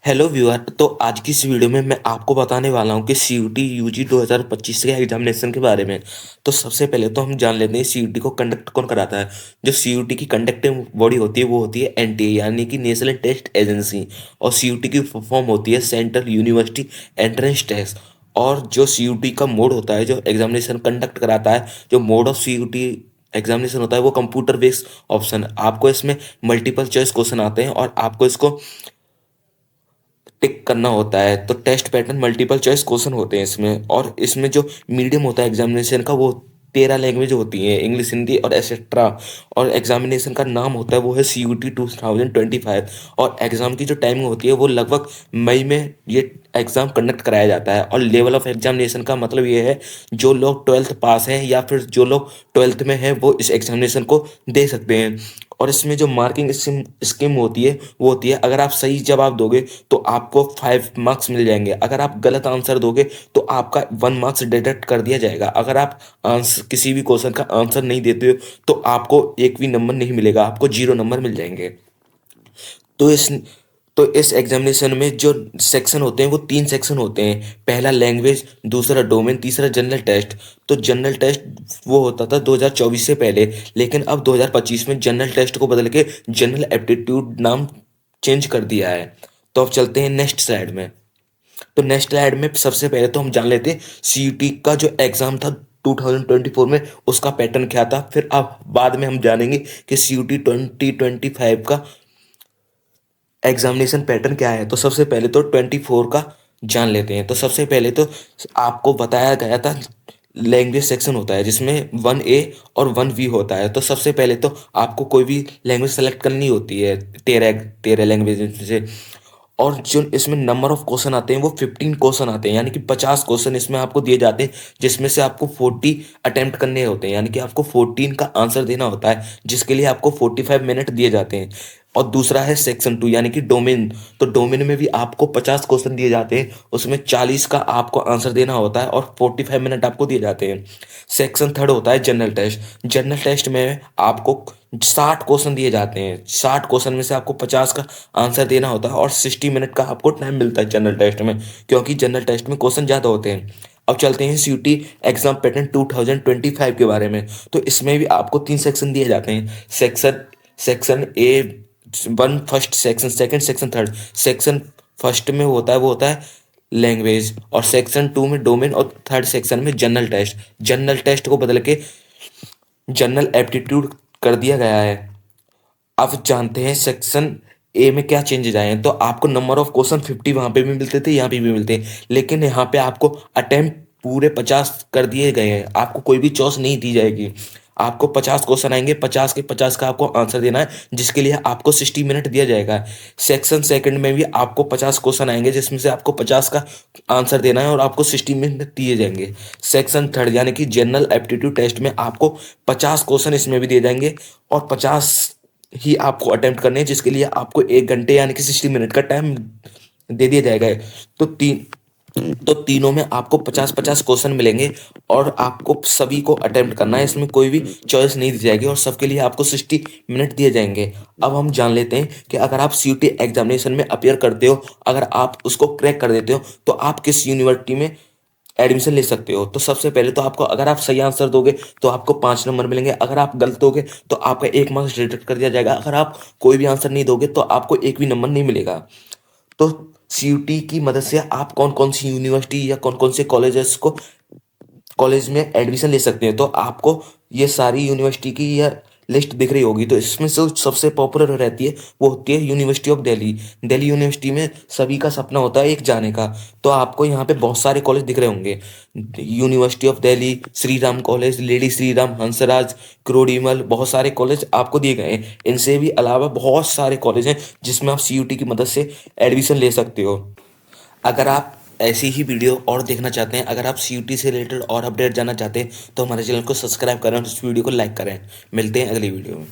Hello viewer. तो आज की इस वीडियो में मैं आपको बताने वाला हूं कि सीयूटी यूजी 2025 के एग्जामिनेशन के बारे में। तो सबसे पहले तो हम जान लेते हैं सीयूटी को कंडक्ट कौन कराता है। जो सीयूटी की कंडक्टिंग बॉडी होती है वो होती है एनटीए यानी कि नेशनल टेस्ट एजेंसी। और सीयूटी की फॉर्म होती है सेंट्रल यूनिवर्सिटी एंट्रेंस टेस्ट। और जो सीयूटी का मोड होता है जो एग्जामिनेशन कंडक्ट कराता है, जो मोड ऑफ सीयूटी एग्जामिनेशन होता है वो कंप्यूटर बेस्ड ऑप्शन। आपको इसमें मल्टीपल चॉइस क्वेश्चन आते हैं और आपको इसको टिक करना होता है। तो test pattern multiple choice question होते हैं इसमें। और इसमें जो मीडियम होता है एग्जामिनेशन का वो 13 लैंग्वेज होती है, इंग्लिश, हिंदी और एक्सेट्रा। और एग्जामिनेशन का नाम होता है वो है CUT 2025। और एग्जाम की जो टाइमिंग होती है वो लगभग मई में ये एग्जाम कंडक्ट कराया जाता है। और लेवल ऑफ एग्जामिनेशन का मतलब ये है जो लोग 12th पास हैं या फिर जो लोग 12th में हैं वो इस एग्जामिनेशन को दे सकते हैं। और इसमें जो मार्किंग स्कीम होती है वो होती है, अगर आप सही जवाब दोगे तो आपको 5 मार्क्स मिल जाएंगे। अगर आप गलत आंसर दोगे तो आपका 1 मार्क्स डिडक्ट कर दिया जाएगा। अगर आप आंसर किसी भी क्वेश्चन का आंसर नहीं देते हो तो आपको एक भी नंबर नहीं मिलेगा, आपको 0 नंबर मिल जाएंगे। तो इस एग्जामिनेशन में जो सेक्शन होते हैं वो 3 सेक्शन होते हैं। पहला लैंग्वेज, दूसरा डोमेन, तीसरा जनरल टेस्ट। तो जनरल टेस्ट वो होता था 2024 से पहले, लेकिन अब 2025 में जनरल टेस्ट को बदल के जनरल एप्टीट्यूड नाम चेंज कर दिया है। तो अब चलते हैं नेक्स्ट स्लाइड में। तो नेक्स्ट स्लाइड में सबसे पहले तो हम जान लेते हैं सीयूटी का जो एग्जाम था 2024 में उसका पैटर्न क्या था। फिर अब बाद में हम जानेंगे कि सीयूटी 2025 का एग्जामिनेशन पैटर्न क्या है। तो सबसे पहले तो 24 का जान लेते हैं। तो सबसे पहले तो आपको बताया गया था लैंग्वेज सेक्शन होता है जिसमें 1A और 1B होता है। तो सबसे पहले तो आपको कोई भी लैंग्वेज सेलेक्ट करनी होती है 13 लैंग्वेज से। और जो इसमें नंबर ऑफ क्वेश्चन आते हैं वो 15 क्वेश्चन आते हैं, यानी कि 50 क्वेश्चन इसमें आपको दिए जाते हैं, जिसमें से आपको 40 अटेम्प्ट करने होते हैं, यानी कि आपको 14 का आंसर देना होता है, जिसके लिए आपको 45 मिनट दिए जाते हैं। और दूसरा है सेक्शन 2 यानी कि डोमेन। तो डोमेन में भी आपको 50 क्वेश्चन दिए जाते हैं, उसमें 40 का आपको आंसर देना होता है और 45 मिनट आपको दिए जाते हैं। सेक्शन थर्ड होता है जनरल टेस्ट। जनरल टेस्ट में आपको 60 क्वेश्चन दिए जाते हैं। 60 क्वेश्चन में से आपको 50 का आंसर देना होता है और 60 मिनट का आपको टाइम मिलता है जनरल टेस्ट में, क्योंकि जनरल टेस्ट में क्वेश्चन ज़्यादा होते हैं। अब चलते हैं सीयूटी एग्जाम पैटर्न 2025 के बारे में। तो इसमें भी आपको 3 सेक्शन दिए जाते हैं। Section A1 first, section second, section third. Section first में वो होता है लैंग्वेज, और सेक्शन 2 में डोमेन, और थर्ड सेक्शन में जनरल टेस्ट। जनरल टेस्ट को बदल के जनरल एप्टीट्यूड कर दिया गया है। अब जानते हैं सेक्शन ए में क्या चेंजेज आए हैं। तो आपको नंबर ऑफ क्वेश्चन 50 वहां पे भी मिलते थे, यहाँ पे भी मिलते हैं, लेकिन यहाँ पे आपको अटेम्प्ट पूरे 50 कर दिए गए हैं। आपको कोई भी चॉइस नहीं दी जाएगी। आपको 50 क्वेश्चन आएंगे, 50 के 50 का आपको आंसर देना है, जिसके लिए आपको 60 मिनट दिया जाएगा। सेक्शन सेकंड में भी आपको 50 क्वेश्चन आएंगे, जिसमें से आपको 50 का आंसर देना है और आपको 60 मिनट दिए जाएंगे। सेक्शन थर्ड यानी कि जनरल एप्टीट्यूड टेस्ट में आपको 50 क्वेश्चन इसमें भी दिए जाएंगे और 50 ही आपको अटेम्प्ट करने हैं, जिसके लिए आपको 1 घंटे यानी कि 60 मिनट का टाइम दे दिया जाएगा। तो तीनों में आपको 50-50 क्वेश्चन मिलेंगे और आपको सभी को अटेम्प्ट करना है। इसमें कोई भी चॉइस नहीं दी जाएगी और सबके लिए आपको 60 मिनट दिए जाएंगे। अब हम जान लेते हैं कि अगर आप सीयूटी एग्जामिनेशन में अपियर करते हो, अगर आप उसको क्रैक कर देते हो तो आप किस यूनिवर्सिटी में एडमिशन ले सकते हो। तो सबसे पहले तो आपको, अगर आप सही आंसर दोगे तो आपको 5 नंबर मिलेंगे। अगर आप गलत दोगे तो आपका 1 मार्क्स डिडक्ट कर दिया जाएगा। अगर आप कोई भी आंसर नहीं दोगे तो आपको एक भी नंबर नहीं मिलेगा। तो सीयूटी की मदद से आप कौन कौन सी यूनिवर्सिटी या कौन कौन से कॉलेज में एडमिशन ले सकते हैं। तो आपको ये सारी यूनिवर्सिटी की या लिस्ट दिख रही होगी। तो इसमें से सबसे पॉपुलर रहती है वो होती है university of Delhi. Delhi university में सभी का सपना होता है एक जाने का। तो आपको यहाँ पे बहुत सारे कॉलेज दिख रहे होंगे। University of Delhi, Shri Ram college, lady Shri Ram, Hansraj, Kirori Mal, बहुत सारे कॉलेज आपको दिए गए हैं। इनसे भी अलावा बहुत सारे कॉलेज हैं जिसमें आप सीयूटी की मदद से एडमिशन ले सकते हो। अगर आप ऐसी ही वीडियो और देखना चाहते हैं, अगर आप सीयूटी से रिलेटेड और अपडेट जानना चाहते हैं तो हमारे चैनल को सब्सक्राइब करें और इस वीडियो को लाइक करें। मिलते हैं अगली वीडियो में।